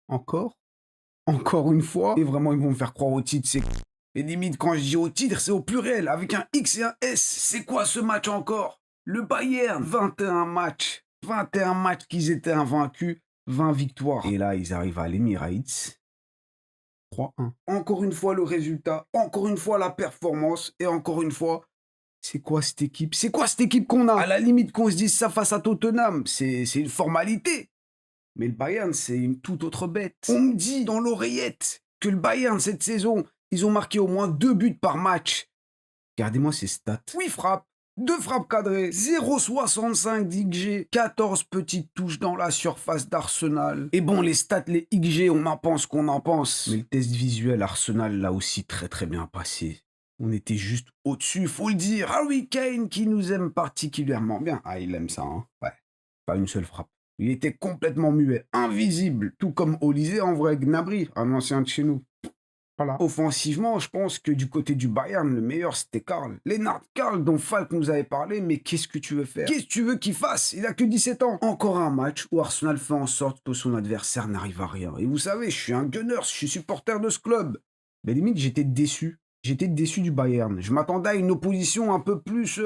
Encore? Encore une fois? Et vraiment, ils vont me faire croire au titre, c'est... Et limite, quand je dis au titre, c'est au pluriel, avec un X et un S. C'est quoi ce match encore? Le Bayern, 21 matchs. 21 matchs qu'ils étaient invaincus, 20 victoires. Et là, ils arrivent à l'Emirates. 3-1. Encore une fois, le résultat, encore une fois, la performance, et encore une fois, c'est quoi cette équipe? C'est quoi cette équipe qu'on a? À la limite qu'on se dise ça face à Tottenham, c'est une formalité. Mais le Bayern, c'est une toute autre bête. On me dit dans l'oreillette que le Bayern, cette saison, ils ont marqué au moins 2 buts par match. Regardez-moi ces stats. 8 frappes, 2 frappes cadrées, 0,65 d'XG, 14 petites touches dans la surface d'Arsenal. Et bon, les stats, les XG, on en pense qu'on en pense. Mais le test visuel, Arsenal l'a aussi très très bien passé. On était juste au-dessus, faut le dire. Harry Kane qui nous aime particulièrement bien. Ah, il aime ça, hein. Ouais, pas une seule frappe. Il était complètement muet, invisible, tout comme Olysée en vrai, Gnabry, un ancien de chez nous. Voilà. Offensivement, je pense que du côté du Bayern, le meilleur, c'était Karl. Lennart Karl, dont Falk nous avait parlé, mais qu'est-ce que tu veux faire? Qu'est-ce que tu veux qu'il fasse? Il a que 17 ans. Encore un match où Arsenal fait en sorte que son adversaire n'arrive à rien. Et vous savez, je suis un gunner, je suis supporter de ce club. Mais limite, j'étais déçu. J'étais déçu du Bayern. Je m'attendais à une opposition un peu plus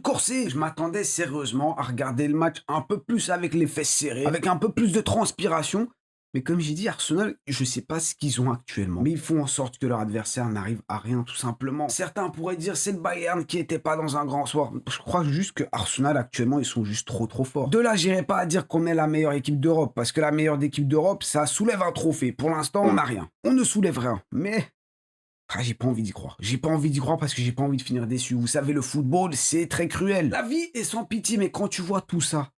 corsée. Je m'attendais sérieusement à regarder le match un peu plus avec les fesses serrées, avec un peu plus de transpiration. Mais comme j'ai dit, Arsenal, je sais pas ce qu'ils ont actuellement. Mais ils font en sorte que leur adversaire n'arrive à rien, tout simplement. Certains pourraient dire c'est le Bayern qui était pas dans un grand soir. Je crois juste que Arsenal, actuellement, ils sont juste trop forts. De là, j'irai pas à dire qu'on est la meilleure équipe d'Europe, parce que la meilleure équipe d'Europe, ça soulève un trophée. Pour l'instant, on n'a rien. On ne soulève rien. Mais j'ai pas envie d'y croire. J'ai pas envie d'y croire parce que j'ai pas envie de finir déçu. Vous savez, le football, c'est très cruel. La vie est sans pitié, mais quand tu vois tout ça,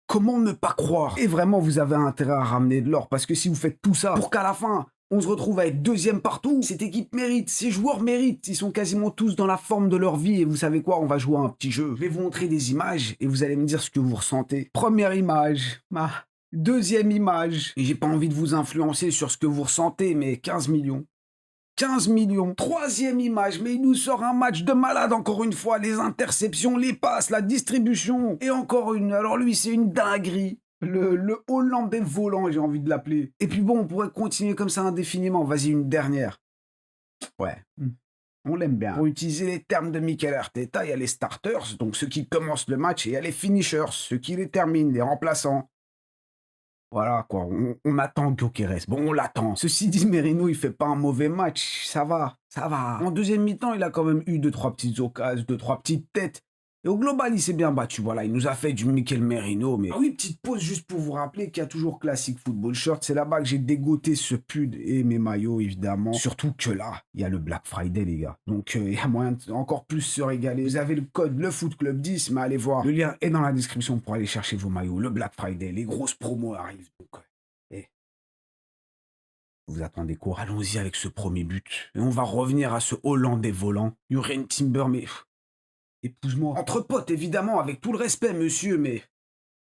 comment ne pas croire? Et vraiment, vous avez intérêt à ramener de l'or, parce que si vous faites tout ça pour qu'à la fin, on se retrouve à être deuxième partout, cette équipe mérite, ces joueurs méritent, ils sont quasiment tous dans la forme de leur vie, et vous savez quoi, on va jouer à un petit jeu. Je vais vous montrer des images, et vous allez me dire ce que vous ressentez. Première image, deuxième image, et j'ai pas envie de vous influencer sur ce que vous ressentez, mais 15 millions. 15 millions. Troisième image, mais il nous sort un match de malade encore une fois. Les interceptions, les passes, la distribution. Et encore une. Alors lui, c'est une dinguerie. Le Hollandais volant, j'ai envie de l'appeler. Et puis bon, on pourrait continuer comme ça indéfiniment. Vas-y, une dernière. Ouais. On l'aime bien. Pour utiliser les termes de Mikel Arteta, il y a les starters, donc ceux qui commencent le match, et il y a les finishers, ceux qui les terminent, les remplaçants. Voilà, quoi, on attend Gyökeres. Bon, on l'attend. Ceci dit, Merino, il fait pas un mauvais match. Ça va, ça va. En deuxième mi-temps, il a quand même eu 2-3 petites occasions, 2-3 petites têtes. Et au global, il s'est bien battu. Voilà, il nous a fait du Mikel Merino. Mais ah oui, petite pause juste pour vous rappeler qu'il y a toujours Classic Football Shirt. C'est là-bas que j'ai dégoté ce pull et mes maillots, évidemment. Surtout que là, il y a le Black Friday, les gars. Donc, il y a moyen de encore plus se régaler. Vous avez le code LeFootClub10, mais allez voir. Le lien est dans la description pour aller chercher vos maillots. Le Black Friday, les grosses promos arrivent. Donc, vous attendez quoi? Allons-y avec ce premier but. Et on va revenir à ce Hollandais volant. Jurrien Timber, mais... épouse-moi. Entre potes, évidemment, avec tout le respect, monsieur, mais...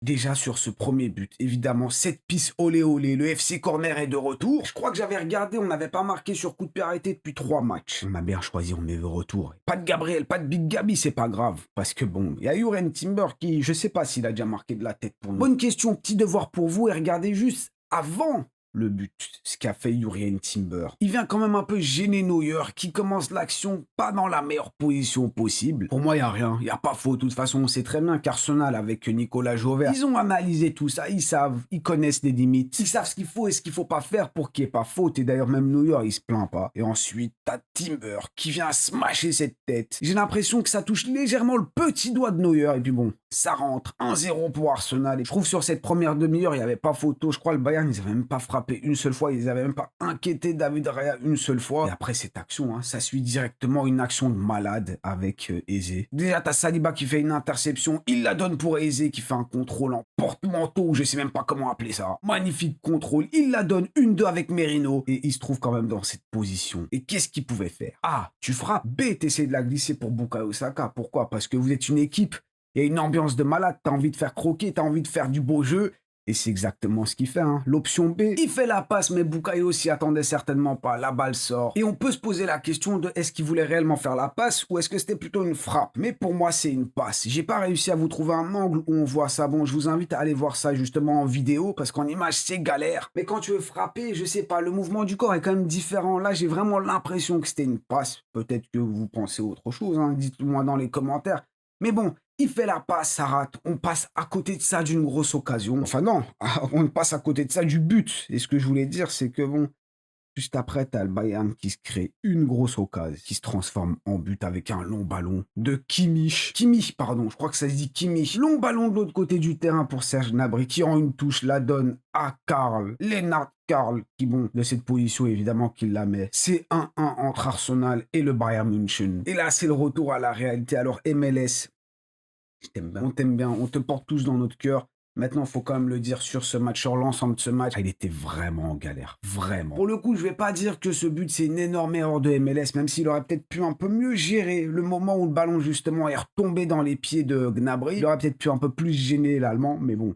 Déjà sur ce premier but, évidemment, cette piste olé olé, le FC Corner est de retour. Je crois que j'avais regardé, on n'avait pas marqué sur coup de pied arrêté depuis 3 matchs. On a bien choisi, on est de retour. Pas de Gabriel, pas de Big Gabi, c'est pas grave. Parce que bon, il y a Jurrien Timber qui, je sais pas s'il a déjà marqué de la tête pour nous. Bonne question, petit devoir pour vous, et regardez juste avant le but, ce qu'a fait Jurrien Timber. Il vient quand même un peu gêner Neuer, qui commence l'action pas dans la meilleure position possible. Pour moi, il n'y a rien, il n'y a pas faute. De toute façon, on sait très bien qu'Arsenal, avec Nicolas Jauvert, ils ont analysé tout ça, ils savent, ils connaissent les limites, ils savent ce qu'il faut et ce qu'il faut pas faire pour qu'il n'y ait pas faute. Et d'ailleurs, même Neuer, il se plaint pas. Et ensuite, t'as Timber qui vient smasher cette tête. J'ai l'impression que ça touche légèrement le petit doigt de Neuer. Et puis bon, ça rentre. 1-0 pour Arsenal. Et je trouve sur cette première demi-heure, il n'y avait pas photo. Je crois le Bayern, ils n'avaient même pas frappé une seule fois. Ils n'avaient même pas inquiété David Raya une seule fois. Et après cette action, hein, ça suit directement une action de malade avec Eze. Déjà, t'as Saliba qui fait une interception. Il la donne pour Eze qui fait un contrôle en porte-manteau. Je sais même pas comment appeler ça. Magnifique contrôle. Il la donne 1-2 avec Merino. Et il se trouve quand même dans cette position. Et qu'est-ce qu'il pouvait faire? A, tu frappes. B, t'essaies de la glisser pour Bukayo Saka. Pourquoi? Parce que vous êtes une équipe. Il y a une ambiance de malade, t'as envie de faire croquer, t'as envie de faire du beau jeu, Et c'est exactement ce qu'il fait, hein. L'option B, il fait la passe, mais Bukayo s'y attendait certainement pas. La balle sort. Et on peut se poser la question de est-ce qu'il voulait réellement faire la passe ou est-ce que c'était plutôt une frappe? Mais pour moi, c'est une passe. J'ai pas réussi à vous trouver un angle où on voit ça. Bon, je vous invite à aller voir ça justement en vidéo parce qu'en image, c'est galère. Mais quand tu veux frapper, je sais pas, le mouvement du corps est quand même différent. Là, j'ai vraiment l'impression que c'était une passe. Peut-être que vous pensez autre chose, hein. Dites-moi dans les commentaires. Mais bon, il fait la passe, ça rate. On passe à côté de ça d'une grosse occasion. Enfin non, on passe à côté de ça du but. Et ce que je voulais dire, c'est que bon, juste après, t'as le Bayern qui se crée une grosse occasion, qui se transforme en but avec un long ballon de Kimmich. Kimmich, pardon, je crois que ça se dit Kimmich. Long ballon de l'autre côté du terrain pour Serge Gnabry, qui en une touche la donne à Karl. Lennart Karl, qui bon, de cette position évidemment qu'il la met. C'est 1-1 entre Arsenal et le Bayern München. Et là, c'est le retour à la réalité. Alors MLS, on t'aime bien, on te porte tous dans notre cœur. Maintenant, il faut quand même le dire sur ce match, sur l'ensemble de ce match, il était vraiment en galère, vraiment. Pour le coup, je vais pas dire que ce but, c'est une énorme erreur de MLS, même s'il aurait peut-être pu un peu mieux gérer le moment où le ballon, justement, est retombé dans les pieds de Gnabry. Il aurait peut-être pu un peu plus gêner l'Allemand, mais bon,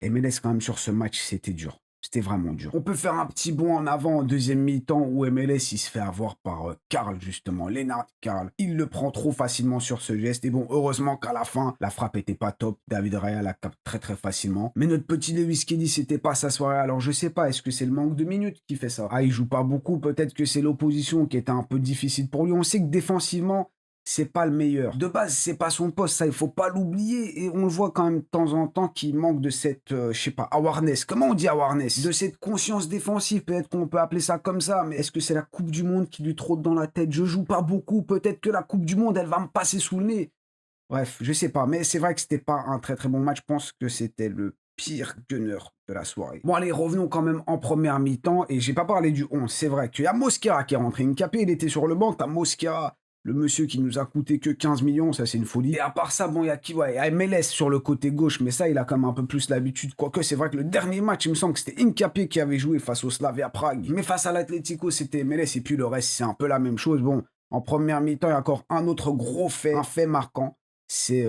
MLS, quand même, sur ce match, c'était dur. C'était vraiment dur. On peut faire un petit bond en avant en deuxième mi-temps où MLS il se fait avoir par Karl justement, Lennart Karl. Il le prend trop facilement sur ce geste et bon, heureusement qu'à la fin, la frappe était pas top. David Raya la capte très très facilement. Mais notre petit Lewis Kelly, c'était pas sa soirée. Alors je sais pas, est-ce que c'est le manque de minutes qui fait ça? Ah, il joue pas beaucoup, peut-être que c'est l'opposition qui était un peu difficile pour lui. On sait que défensivement, c'est pas le meilleur. De base, c'est pas son poste, ça, il faut pas l'oublier. Et on le voit quand même de temps en temps qu'il manque de cette, je sais pas, awareness. Comment on dit awareness? De cette conscience défensive, peut-être qu'on peut appeler ça comme ça. Mais est-ce que c'est la Coupe du Monde qui lui trotte dans la tête? Je joue pas beaucoup, peut-être que la Coupe du Monde, elle va me passer sous le nez. Bref, je sais pas. Mais c'est vrai que c'était pas un très très bon match. Je pense que c'était le pire gunner de la soirée. Bon allez, revenons quand même en première mi-temps. Et j'ai pas parlé du 11. C'est vrai qu'il y a Mosquera qui est rentré. Nkapé, il était sur le banc. T'as Mosquera. Le monsieur qui nous a coûté que 15 millions, ça c'est une folie. Et à part ça, bon, il y a qui? Ouais, il y a MLS sur le côté gauche, mais ça, il a quand même un peu plus l'habitude. Quoique, c'est vrai que le dernier match, il me semble que c'était Nkapé qui avait joué face au Slavia Prague. Mais face à l'Atlético, c'était MLS, et puis le reste, c'est un peu la même chose. Bon, en première mi-temps, il y a encore un autre gros fait, un fait marquant, c'est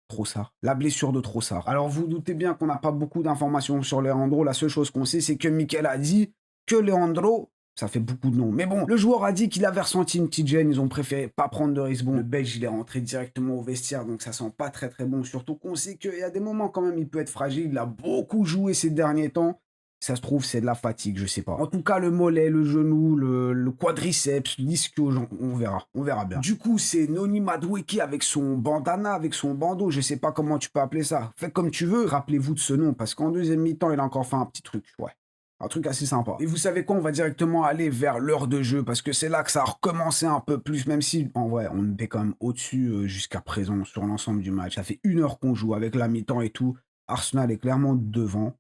Trossard. La blessure de Trossard. Alors, vous doutez bien qu'on n'a pas beaucoup d'informations sur Leandro. La seule chose qu'on sait, c'est que Mikel a dit que Leandro... Ça fait beaucoup de noms. Mais bon, le joueur a dit qu'il avait ressenti une petite gêne. Ils ont préféré pas prendre de risque. Bon, le Belge, il est rentré directement au vestiaire, donc ça sent pas très très bon. Surtout qu'on sait qu'il y a des moments quand même, il peut être fragile. Il a beaucoup joué ces derniers temps. Ça se trouve, c'est de la fatigue, je sais pas. En tout cas, le mollet, le genou, le quadriceps, l'ischio, on verra. On verra bien. Du coup, c'est Noni Madueke avec son bandana, avec son bandeau. Je sais pas comment tu peux appeler ça. Fais comme tu veux. Rappelez-vous de ce nom, parce qu'en deuxième mi-temps, il a encore fait un petit truc. Ouais. Un truc assez sympa. Et vous savez quoi, on va directement aller vers l'heure de jeu parce que c'est là que ça a recommencé un peu plus, même si en vrai on était quand même au-dessus jusqu'à présent sur l'ensemble du match. Ça fait 1 heure qu'on joue avec la mi-temps et tout. Arsenal est clairement devant.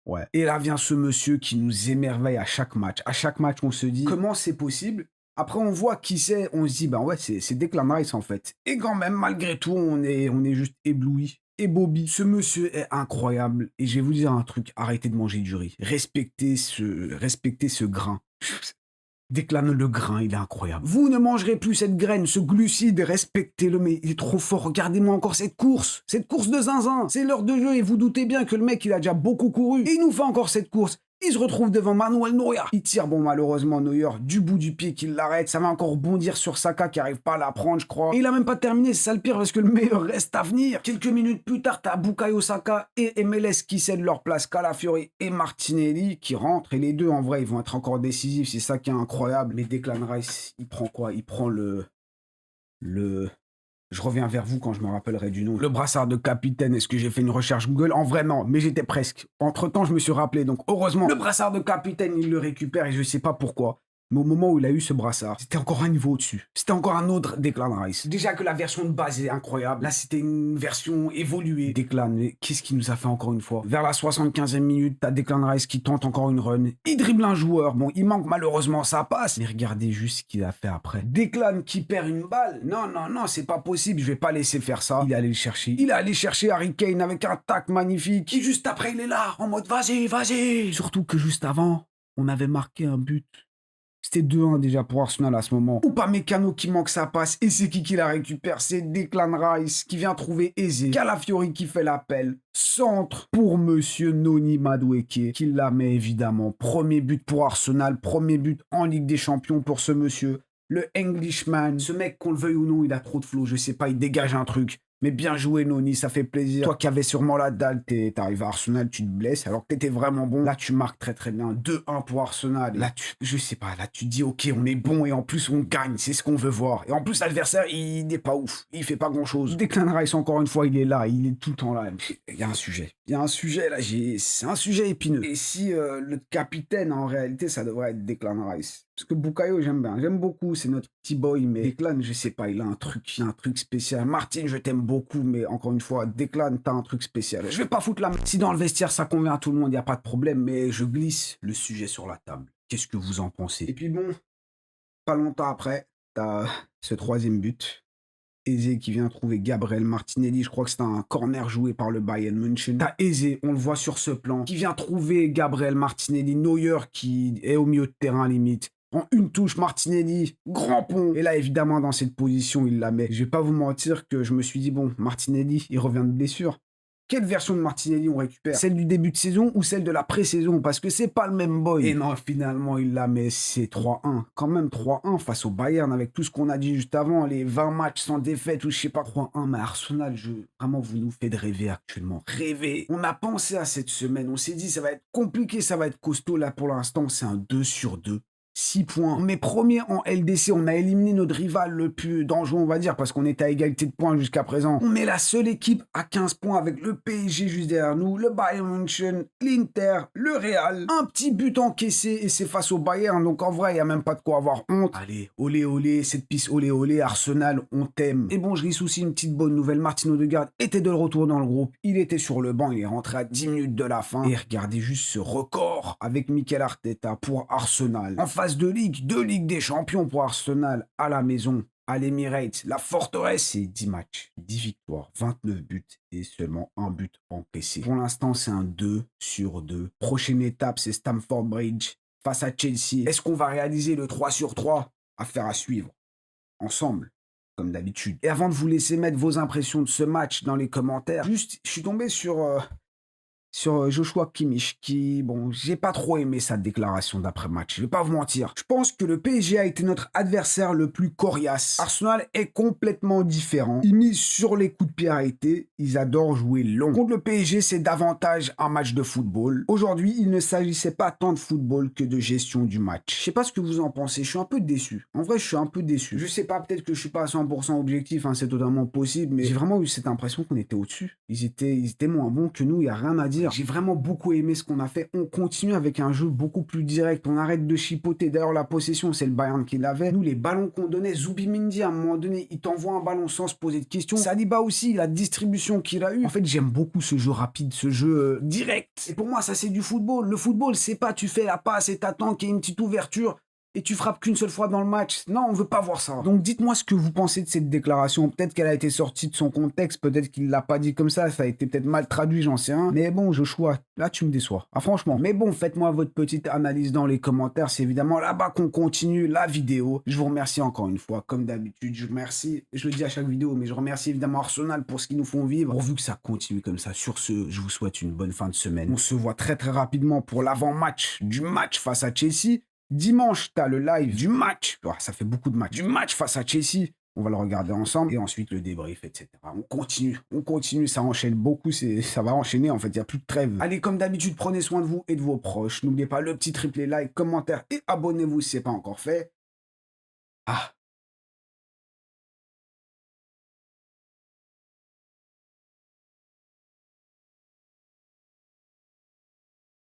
Ouais. Et là vient ce monsieur qui nous émerveille à chaque match. À chaque match, on se dit comment c'est possible. Après, on voit qui c'est, on se dit, ben ouais, c'est Declan Rice en fait. Et quand même, malgré tout, on est juste ébloui. Et Bobby, ce monsieur est incroyable. Et je vais vous dire un truc, arrêtez de manger du riz. Respectez ce grain. Declan le grain, il est incroyable. Vous ne mangerez plus cette graine, ce glucide, respectez-le, mais il est trop fort. Regardez-moi encore cette course de zinzin. C'est l'heure de jeu et vous doutez bien que le mec, il a déjà beaucoup couru. Et il nous fait encore cette course. Il se retrouve devant Manuel Neuer. Il tire, bon, malheureusement, Neuer, du bout du pied qu'il l'arrête. Ça va encore bondir sur Saka qui arrive pas à la prendre, je crois. Et il a même pas terminé, c'est ça le pire, parce que le meilleur reste à venir. Quelques minutes plus tard, t'as Bukayo Saka et MLS qui cèdent leur place. Calafiori et Martinelli qui rentrent. Et les deux, en vrai, ils vont être encore décisifs. C'est ça qui est incroyable. Mais Declan Rice, il prend quoi? Il prend le... Je reviens vers vous quand je me rappellerai du nom. Le brassard de capitaine, est-ce que j'ai fait une recherche Google? En vrai, non, mais j'étais presque. Entre-temps, je me suis rappelé, donc heureusement, le brassard de capitaine, il le récupère et je sais pas pourquoi. Mais au moment où il a eu ce brassard, c'était encore un niveau au-dessus. C'était encore un autre Declan Rice. Déjà que la version de base est incroyable. Là, c'était une version évoluée. Declan, mais qu'est-ce qu'il nous a fait encore une fois? Vers la 75e minute, t'as Declan Rice qui tente encore une run. Il dribble un joueur. Bon, il manque malheureusement sa passe. Mais regardez juste ce qu'il a fait après. Declan qui perd une balle. Non, non, non, c'est pas possible. Je vais pas laisser faire ça. Il est allé le chercher. Il est allé chercher Harry Kane avec un tac magnifique. Et juste après, il est là, en mode vas-y, vas-y. Surtout que juste avant, on avait marqué un but. C'était 2-1 déjà pour Arsenal à ce moment. Ou pas Mécano qui manque sa passe. Et c'est qui la récupère? C'est Declan Rice qui vient trouver Eze. Calafiori qui fait l'appel. Centre pour Monsieur Noni Madueke qui la met évidemment. Premier but pour Arsenal. Premier but en Ligue des Champions pour ce monsieur. Le Englishman. Ce mec, qu'on le veuille ou non, il a trop de flow. Je sais pas, il dégage un truc. Mais bien joué, Noni, ça fait plaisir. Toi qui avais sûrement la dalle, t'arrives à Arsenal, tu te blesses, alors que t'étais vraiment bon. Là, tu marques très très bien. 2-1 pour Arsenal. Là, je sais pas, là, tu te dis, ok, on est bon et en plus, on gagne. C'est ce qu'on veut voir. Et en plus, l'adversaire, il n'est pas ouf. Il fait pas grand chose. Declan Rice, encore une fois, il est là. Il est tout le temps là. Il y a un sujet. Il y a un sujet, là. C'est un sujet épineux. Et si le capitaine, en réalité, ça devrait être Declan Rice. Parce que Bukayo, j'aime bien. J'aime beaucoup. C'est notre petit boy. Mais Declan, je sais pas, il a un truc spécial. Martin, je t'aime beaucoup. Mais encore une fois, Declan, t'as un truc spécial. Je vais pas foutre la... Si dans le vestiaire, ça convient à tout le monde, il n'y a pas de problème. Mais je glisse le sujet sur la table. Qu'est-ce que vous en pensez? Et puis bon, pas longtemps après, t'as ce troisième but. Eze qui vient trouver Gabriel Martinelli, je crois que c'est un corner joué par le Bayern München. T'as Eze, on le voit sur ce plan, qui vient trouver Gabriel Martinelli, Neuer qui est au milieu de terrain limite. En une touche, Martinelli, grand pont. Et là, évidemment, dans cette position, il la met. Je vais pas vous mentir que je me suis dit, bon, Martinelli, il revient de blessure. Quelle version de Martinelli on récupère? Celle du début de saison ou celle de la pré-saison? Parce que c'est pas le même boy. Et non, finalement, il la met, c'est 3-1. Quand même 3-1 face au Bayern avec tout ce qu'on a dit juste avant, les 20 matchs sans défaite ou je sais pas 3-1. Mais Arsenal, vraiment, vous nous faites rêver actuellement. Rêver. On a pensé à cette semaine. On s'est dit, ça va être compliqué, ça va être costaud. Là, pour l'instant, c'est un 2/2. 6 points. On est premier en LDC. On a éliminé notre rival le plus dangereux, on va dire, parce qu'on était à égalité de points jusqu'à présent. On est la seule équipe à 15 points avec le PSG juste derrière nous, le Bayern München, l'Inter, le Real. Un petit but encaissé et c'est face au Bayern. Donc en vrai, il n'y a même pas de quoi avoir honte. Allez, olé olé, cette piste olé olé, Arsenal, on t'aime. Et bon, je glisse aussi une petite bonne nouvelle. Martin Odegaard était de retour dans le groupe. Il était sur le banc, il est rentré à 10 minutes de la fin. Et regardez juste ce record avec Mikel Arteta pour Arsenal. En face de Ligue des Champions pour Arsenal à la maison, à l'Emirates. La forteresse, c'est 10 matchs, 10 victoires, 29 buts et seulement un but encaissé. Pour l'instant, c'est un 2/2. Prochaine étape, c'est Stamford Bridge face à Chelsea. Est-ce qu'on va réaliser le 3/3? Affaire à suivre. Ensemble. Comme d'habitude. Et avant de vous laisser mettre vos impressions de ce match dans les commentaires, juste, je suis tombé sur Joshua Kimmich qui, bon, j'ai pas trop aimé sa déclaration d'après-match, je vais pas vous mentir. Je pense que le PSG a été notre adversaire le plus coriace. Arsenal est complètement différent. Ils misent sur les coups de pied arrêtés, ils adorent jouer long. Contre le PSG, c'est davantage un match de football. Aujourd'hui, il ne s'agissait pas tant de football que de gestion du match. Je sais pas ce que vous en pensez, je suis un peu déçu. En vrai, je suis un peu déçu. Je sais pas, peut-être que je suis pas à 100% objectif, hein, c'est totalement possible, mais j'ai vraiment eu cette impression qu'on était au-dessus. Ils étaient moins bons que nous, il y a rien à dire. J'ai vraiment beaucoup aimé ce qu'on a fait. On continue avec un jeu beaucoup plus direct. On arrête de chipoter. D'ailleurs, la possession, c'est le Bayern qui l'avait. Nous, les ballons qu'on donnait, Zubimendi, à un moment donné, il t'envoie un ballon sans se poser de questions. Saliba aussi, la distribution qu'il a eue. En fait, j'aime beaucoup ce jeu rapide, ce jeu direct. Et pour moi, ça, c'est du football. Le football, c'est pas tu fais la passe et t'attends qu'il y ait une petite ouverture et tu frappes qu'une seule fois dans le match. Non, on veut pas voir ça. Donc dites-moi ce que vous pensez de cette déclaration. Peut-être qu'elle a été sortie de son contexte, peut-être qu'il l'a pas dit comme ça a été peut-être mal traduit, j'en sais rien. Mais bon, Joshua, là tu me déçois. Ah franchement. Mais bon, faites-moi votre petite analyse dans les commentaires. C'est évidemment là-bas qu'on continue la vidéo. Je vous remercie encore une fois, comme d'habitude. Je le dis à chaque vidéo, mais je remercie évidemment Arsenal pour ce qu'ils nous font vivre. Pourvu que ça continue comme ça. Sur ce, je vous souhaite une bonne fin de semaine. On se voit très très rapidement pour l'avant-match du match face à Chelsea. Dimanche, tu as le live du match. Oh, ça fait beaucoup de matchs. Du match face à Chelsea. On va le regarder ensemble. Et ensuite, le débrief, etc. On continue. Ça enchaîne beaucoup. Ça va enchaîner. En fait, il n'y a plus de trêve. Allez, comme d'habitude, prenez soin de vous et de vos proches. N'oubliez pas le petit triplé like, commentaire et abonnez-vous si ce n'est pas encore fait. Ah.